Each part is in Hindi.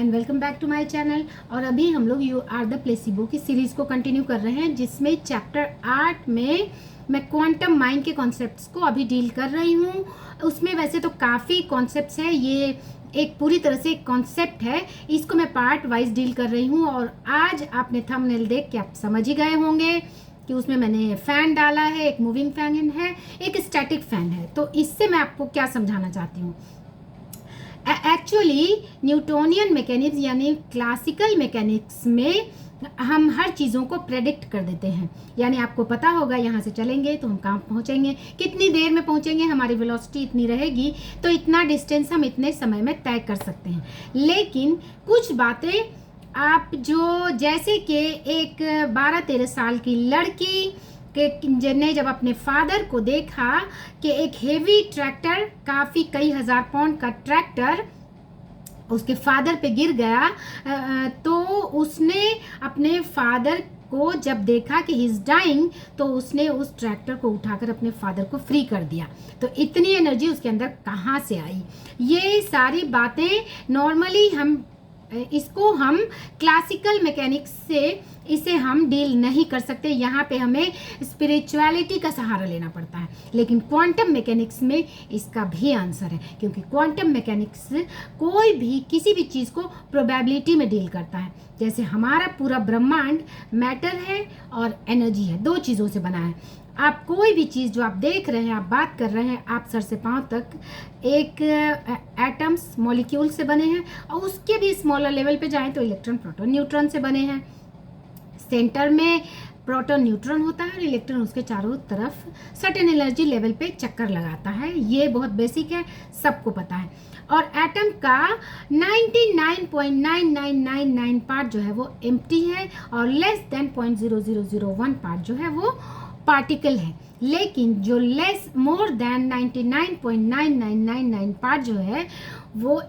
And welcome back to my channel. और अभी हम लोग यू आर द प्लेसिबो की सीरीज़ को कंटिन्यू कर रहे हैं, जिसमें चैप्टर 8 में मैं क्वांटम माइंड के कॉन्सेप्ट्स को अभी डील कर रही हूँ। उसमें वैसे तो काफ़ी कॉन्सेप्ट्स हैं, ये एक पूरी तरह से एक कॉन्सेप्ट है, इसको मैं पार्ट वाइज डील कर रही हूँ। और आज आपने थंबनेल देख के आप समझ ही गए होंगे कि उसमें मैंने फ़ैन डाला है, एक मूविंग फ़ैन है, एक स्टैटिक फ़ैन है। तो इससे मैं आपको क्या समझाना चाहती हूँ, एक्चुअली न्यूटोनियन मैकेनिक्स यानी क्लासिकल मैकेनिक्स में हम हर चीज़ों को प्रेडिक्ट कर देते हैं। यानी आपको पता होगा यहाँ से चलेंगे तो हम कहाँ पहुँचेंगे, कितनी देर में पहुँचेंगे, हमारी वेलोसिटी इतनी रहेगी तो इतना डिस्टेंस हम इतने समय में तय कर सकते हैं। लेकिन कुछ बातें आप जो जैसे कि एक 12-13 साल की लड़की के ने जब अपने फादर को देखा कि एक हेवी ट्रैक्टर, काफ़ी कई हज़ार पाउंड का ट्रैक्टर उसके फादर पे गिर गया, तो उसने अपने फादर को जब देखा कि ही इज़ डाइंग, तो उसने उस ट्रैक्टर को उठाकर अपने फादर को फ्री कर दिया। तो इतनी एनर्जी उसके अंदर कहाँ से आई? ये सारी बातें नॉर्मली इसको हम क्लासिकल मैकेनिक्स से इसे हम डील नहीं कर सकते। यहाँ पे हमें स्पिरिचुअलिटी का सहारा लेना पड़ता है। लेकिन क्वांटम मैकेनिक्स में इसका भी आंसर है, क्योंकि क्वांटम मैकेनिक्स कोई भी किसी भी चीज़ को प्रोबेबिलिटी में डील करता है। जैसे हमारा पूरा ब्रह्मांड मैटर है और एनर्जी है, दो चीज़ों से बना है। आप कोई भी चीज़ जो आप देख रहे हैं, आप बात कर रहे हैं, आप सर से पांव तक एक एटम्स मॉलिक्यूल से बने हैं, और उसके भी स्मॉलर लेवल पे जाएं तो इलेक्ट्रॉन प्रोटॉन न्यूट्रॉन से बने हैं। सेंटर में प्रोटॉन न्यूट्रॉन होता है और इलेक्ट्रॉन उसके चारों तरफ सर्टेन एनर्जी लेवल पे चक्कर लगाता है। ये बहुत बेसिक है, सबको पता है। और एटम का 99.9999 पार्ट जो है वो एम्प्टी है, और लेस देन 0.0001 पार्ट जो है वो पार्टिकल है। लेकिन जो मोर देन 99.9999 पार्ट जो है वो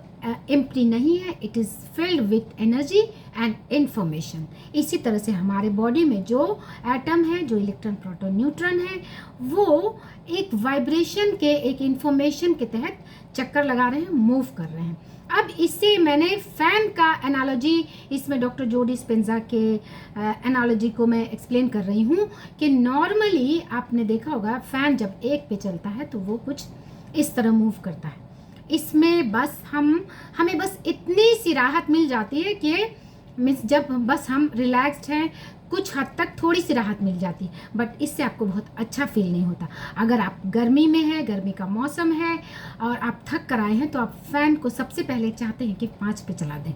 एम्प्टी नहीं है, it is filled with energy and information. इसी तरह से हमारे बॉडी में जो एटम है, जो इलेक्ट्रॉन प्रोटॉन न्यूट्रॉन है, वो एक वाइब्रेशन के, एक इंफॉर्मेशन के तहत चक्कर लगा रहे हैं, मूव कर रहे हैं। अब इससे मैंने फ़ैन का एनालॉजी, इसमें डॉक्टर जो डिस्पेंजा के एनालॉजी को मैं एक्सप्लेन कर रही हूँ कि नॉर्मली आपने देखा होगा फ़ैन जब एक पे चलता है तो वो कुछ इस तरह मूव करता है। इसमें बस हमें बस इतनी सी राहत मिल जाती है कि मीन्स जब बस हम रिलैक्स्ड हैं, कुछ हद तक थोड़ी सी राहत मिल जाती है, बट इससे आपको बहुत अच्छा फील नहीं होता। अगर आप गर्मी में हैं, गर्मी का मौसम है और आप थक कर आए हैं, तो आप फ़ैन को सबसे पहले चाहते हैं कि 5 पे चला दें।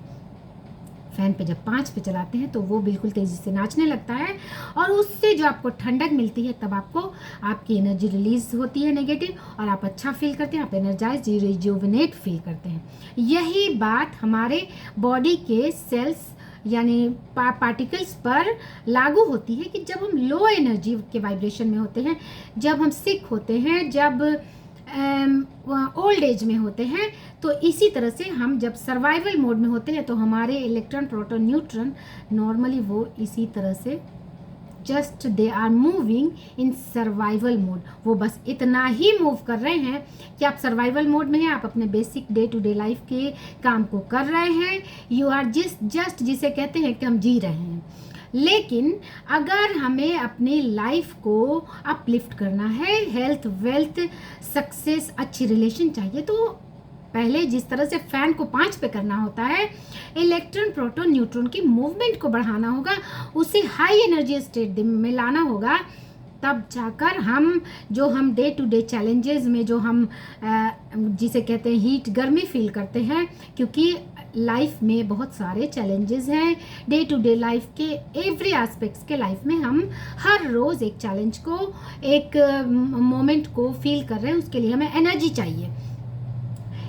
फ़ैन पे जब 5 पे चलाते हैं तो वो बिल्कुल तेज़ी से नाचने लगता है, और उससे जो आपको ठंडक मिलती है, तब आपको आपकी एनर्जी रिलीज़ होती है नेगेटिव, और आप अच्छा फील करते हैं, आप एनर्जाइज रिजुविनेट फील करते हैं। यही बात हमारे बॉडी के सेल्स यानी पार्टिकल्स पर लागू होती है कि जब हम लो एनर्जी के वाइब्रेशन में होते हैं, जब हम सिक होते हैं, जब ओल्ड एज में होते हैं, तो इसी तरह से हम जब सर्वाइवल मोड में होते हैं तो हमारे इलेक्ट्रॉन प्रोटॉन न्यूट्रॉन नॉर्मली वो इसी तरह से just they are moving in survival mode. वो बस इतना ही मूव कर रहे हैं कि आप सर्वाइवल मोड में हैं, आप अपने basic day to day life के काम को कर रहे हैं, यू आर जस्ट जिसे कहते हैं कि हम जी रहे हैं। लेकिन अगर हमें अपनी लाइफ को अपलिफ्ट करना है, हेल्थ, वेल्थ, सक्सेस, अच्छी रिलेशन चाहिए, तो पहले जिस तरह से फ़ैन को 5 पे करना होता है, इलेक्ट्रॉन प्रोटॉन न्यूट्रॉन की मूवमेंट को बढ़ाना होगा, उसे हाई एनर्जी स्टेट में लाना होगा, तब जाकर हम डे टू डे चैलेंजेस में जो हम जिसे कहते हैं हीट, गर्मी फील करते हैं, क्योंकि लाइफ में बहुत सारे चैलेंजेस हैं। डे टू डे लाइफ के एवरी एस्पेक्ट्स के लाइफ में हम हर रोज़ एक चैलेंज को, एक मोमेंट को फील कर रहे हैं, उसके लिए हमें एनर्जी चाहिए।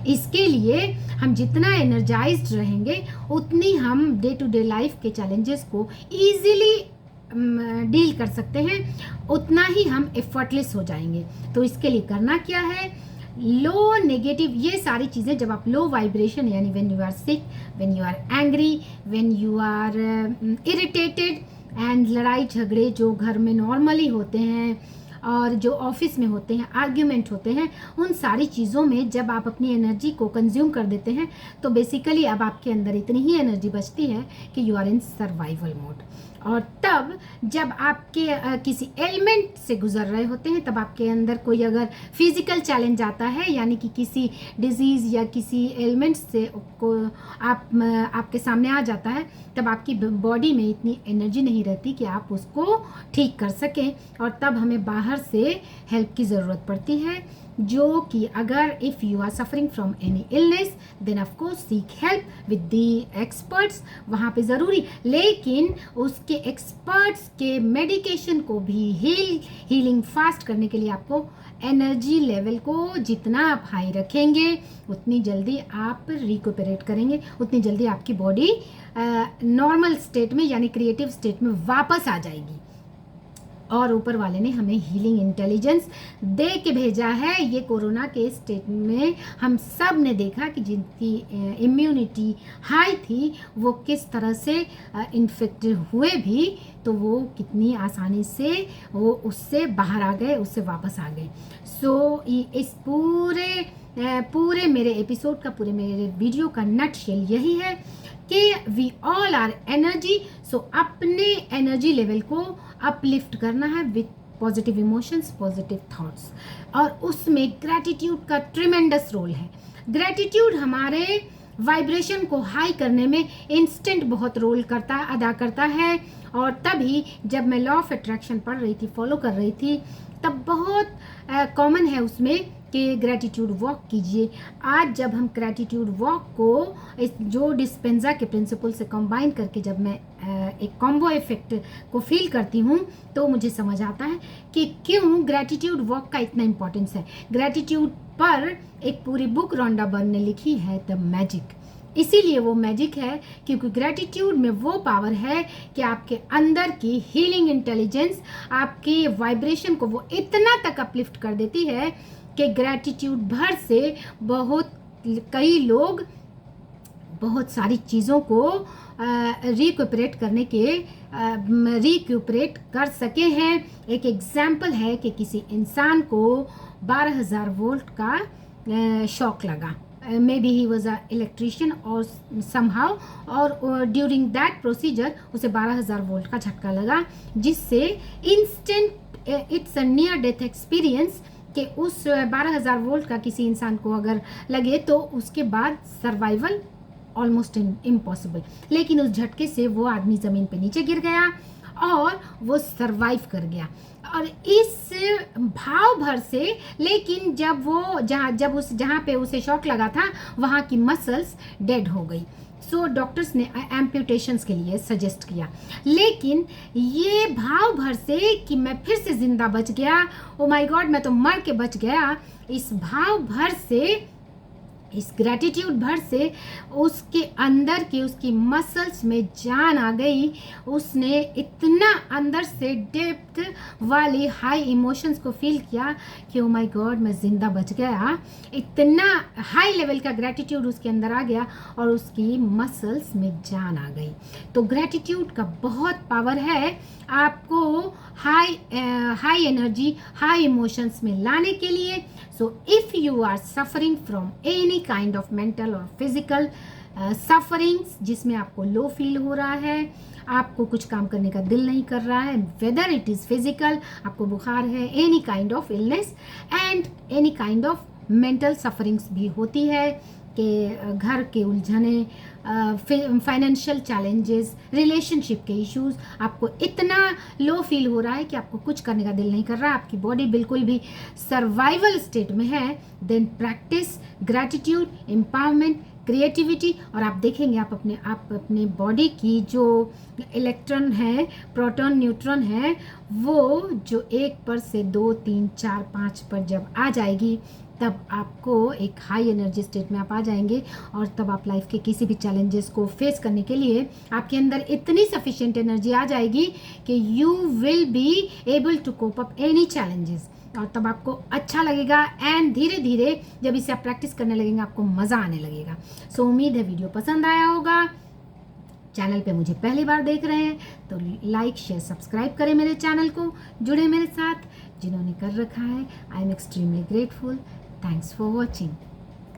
इसके लिए हम जितना एनर्जाइज्ड रहेंगे, उतनी हम डे टू डे लाइफ के चैलेंजेस को ईजीली डील कर सकते हैं, उतना ही हम एफर्टलेस हो जाएंगे। तो इसके लिए करना क्या है, लो नेगेटिव, ये सारी चीज़ें जब आप लो वाइब्रेशन, यानी when you are sick, when you are angry, when you are irritated, and लड़ाई झगड़े जो घर में नॉर्मली होते हैं, और जो ऑफिस में होते हैं, आर्ग्यूमेंट होते हैं, उन सारी चीज़ों में जब आप अपनी एनर्जी को कंज्यूम कर देते हैं तो बेसिकली अब आपके अंदर इतनी ही एनर्जी बचती है कि you are in survival mode. और तब जब आपके किसी एलिमेंट से गुजर रहे होते हैं, तब आपके अंदर कोई अगर फिजिकल चैलेंज आता है, यानी कि किसी डिजीज़ या किसी एलिमेंट से को आपके सामने आ जाता है, तब आपकी बॉडी में इतनी एनर्जी नहीं रहती कि आप उसको ठीक कर सकें, और तब हमें बाहर से हेल्प की ज़रूरत पड़ती है, जो कि अगर if you are suffering from any illness then of course seek help with the experts, वहाँ पे ज़रूरी, लेकिन उसके एक्सपर्ट्स के मेडिकेशन को भी हीलिंग फास्ट करने के लिए आपको एनर्जी लेवल को जितना आप हाई रखेंगे उतनी जल्दी आप रिकूपरेट करेंगे, उतनी जल्दी आपकी बॉडी नॉर्मल स्टेट में यानी क्रिएटिव स्टेट में वापस आ जाएगी। और ऊपर वाले ने हमें हीलिंग इंटेलिजेंस दे के भेजा है। ये कोरोना के स्टेट में हम सब ने देखा कि जिनकी इम्यूनिटी हाई थी वो किस तरह से इन्फेक्टेड हुए भी, तो वो कितनी आसानी से वो उससे बाहर आ गए, उससे वापस आ गए। सो इस पूरे मेरे एपिसोड का, पूरे मेरे वीडियो का नटशेल यही है कि वी ऑल आर एनर्जी। सो अपने एनर्जी लेवल को अपलिफ्ट करना है with positive emotions, positive thoughts, और उसमें ग्रैटिट्यूड का ट्रिमेंडस रोल है। ग्रैटिट्यूड हमारे वाइब्रेशन को हाई करने में इंस्टेंट बहुत रोल अदा करता है। और तभी जब मैं लॉ ऑफ अट्रैक्शन पढ़ रही थी, फॉलो कर रही थी, तब बहुत कॉमन है उसमें कि ग्रैटिट्यूड वॉक कीजिए। आज जब हम ग्रैटिट्यूड वॉक को इस जो डिस्पेंजा के प्रिंसिपल से कंबाइन करके जब मैं एक कॉम्बो इफेक्ट को फील करती हूँ, तो मुझे समझ आता है कि क्यों ग्रैटिट्यूड वॉक का इतना इम्पोर्टेंस है। ग्रैटिट्यूड पर एक पूरी बुक रोंडा बर्न ने लिखी है, द मैजिक। इसीलिए वो मैजिक है क्योंकि ग्रैटिट्यूड में वो पावर है कि आपके अंदर की हीलिंग इंटेलिजेंस आपके वाइब्रेशन को वो इतना तक अपलिफ्ट कर देती है कि ग्रैटिट्यूड भर से कई लोग बहुत सारी चीज़ों को रिक्यूपरेट कर सके हैं। एक एग्जाम्पल है कि किसी इंसान को 12,000 वोल्ट का शॉक लगा, may be he was a electrician और समहाउ, और ड्यूरिंग दैट प्रोसीजर उसे 12,000 वोल्ट का झटका लगा, जिससे instant it's a near death experience कि उस 12,000 वोल्ट का किसी इंसान को अगर लगे तो उसके बाद सर्वाइवल ऑलमोस्ट इम्पॉसिबल। लेकिन उस झटके से वो आदमी ज़मीन पे नीचे गिर गया और वो सरवाइव कर गया। और इस भाव भर से, लेकिन जब वो जहाँ पे उसे शॉक लगा था वहाँ की मसल्स डेड हो गई। सो डॉक्टर्स ने एम्प्यूटेशंस के लिए सजेस्ट किया, लेकिन ये भाव भर से कि मैं फिर से जिंदा बच गया, ओ माय गॉड मैं तो मर के बच गया, इस भाव भर से, इस ग्रैटिट्यूड भर से उसके अंदर की उसकी मसल्स में जान आ गई। उसने इतना अंदर से डेप्थ वाली हाई इमोशंस को फील किया कि ओ माय गॉड मैं ज़िंदा बच गया। इतना हाई लेवल का ग्रैटिट्यूड उसके अंदर आ गया और उसकी मसल्स में जान आ गई। तो ग्रैटिट्यूड का बहुत पावर है आपको हाई एनर्जी, हाई इमोशंस में लाने के लिए। So if you are suffering from any kind of mental or physical sufferings, जिसमें आपको लो फील हो रहा है, आपको कुछ काम करने का दिल नहीं कर रहा है, whether it is physical, आपको बुखार है, any kind of illness and any kind of mental sufferings भी होती है कि घर के उलझने, फाइनेंशियल चैलेंजेस, रिलेशनशिप के इश्यूज, आपको इतना लो फील हो रहा है कि आपको कुछ करने का दिल नहीं कर रहा, आपकी बॉडी बिल्कुल भी सर्वाइवल स्टेट में है, then practice gratitude, empowerment, creativity. और आप देखेंगे आप अपने बॉडी की जो इलेक्ट्रॉन है, प्रोटॉन न्यूट्रॉन है, वो जो 1 पर से 2, 3, 4, 5 पर जब आ जाएगी, तब आपको एक हाई एनर्जी स्टेट में आप आ जाएंगे। और तब आप लाइफ के किसी भी चैलेंजेस को फेस करने के लिए आपके अंदर इतनी सफिशिएंट एनर्जी आ जाएगी कि you will be able to cope up any challenges. और तब आपको अच्छा लगेगा एंड धीरे धीरे जब इसे आप प्रैक्टिस करने लगेंगे आपको मज़ा आने लगेगा। सो उम्मीद है वीडियो पसंद आया होगा। चैनल पे मुझे पहली बार देख रहे हैं तो लाइक, शेयर, सब्सक्राइब करें मेरे चैनल को, जुड़े मेरे साथ। जिन्होंने कर रखा है। I am extremely grateful. Thanks for watching.